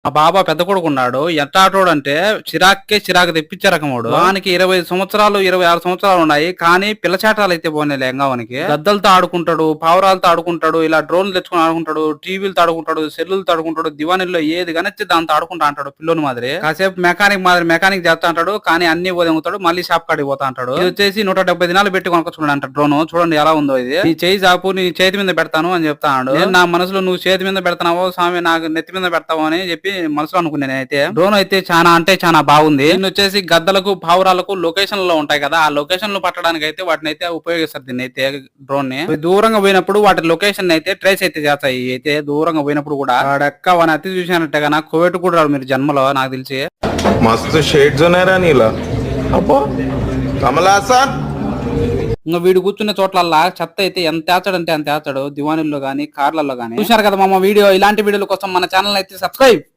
మా బాబా పెద్ద కొడుకున్నాడు. ఎట్టాటోడు అంటే చిరాకు తెప్పించే రకముడు. వానికి 20 సంవత్సరాలు 26 సంవత్సరాలు ఉన్నాయి. కానీ పిల్లచాటాలు అయితే పోనీ లేంగావానికి. గద్దలతో ఆడుకుంటాడు, పావురాలతో ఆడుకుంటాడు, ఇలా డ్రోన్లు తెచ్చుకుని ఆడుకుంటాడు, టీవీలతో ఆడుకుంటాడు, సెల్లులతో ఆడుకుంటాడు, దివాణిలో ఏది కనొచ్చి దాంతో ఆడుకుంటా అంటాడు పిల్లోని మాదిరి. కాసేపు మెకానిక్ చేస్తా అంటాడు. కానీ అన్ని పోతాడు, మళ్ళీ షాప్ కాడికి పోతా అంటాడు. ఇది వచ్చేసి 170 దినాలు పెట్టి కొనుక్కొచ్చుకున్నాడు అంట డ్రోన్. చూడండి ఎలా ఉందో ఇది. నీ చేయి చాపు, నీ చేతి మీద పెడతాను అని చెప్తాడు. నేను నా మనసులో నువ్వు చేతి మీద పెడతావో స్వామి నాకు నెత్తి మీద పెడతావు అని చెప్పి మనసులో అనుకున్నాను. అయితే డ్రోన్ అయితే చాలా అంటే చాలా బాగుంది. దీన్ని వచ్చేసి గద్దలకు పావురాలకు లొకేషన్ లో ఉంటాయి కదా, ఆ లొకేషన్ లో పట్టడానికి అయితే వాటిని అయితే ఉపయోగిస్తారు. దీన్ని అయితే డ్రోన్ ని దూరంగా పోయినప్పుడు వాటి లొకేషన్ అయితే ట్రేస్ అయితే చేస్తాయి. అయితే దూరంగా పోయినప్పుడు కూడా వాడెక్క వాని అతి చూసినట్టే కదా కోవిడ్ కూడా రాడు మీరు జన్మలో నాకు తెలిసి. మస్తు షేడ్స్ ఉన్నాయరా నీలా. అబ్బో కమలాసన్. ఇంకా వీడు కూర్చున్న చోట్లల్లా చెత్త అయితే ఎంత ఏచాడంటే అంత ఏచాడు. దివాణుల్లో గానీ కార్లలో గానీ. చూసారు కదా మామ వీడియో. ఇలాంటి వీడియోల కోసం మన ఛానల్ అయితే సబ్స్క్రైబ్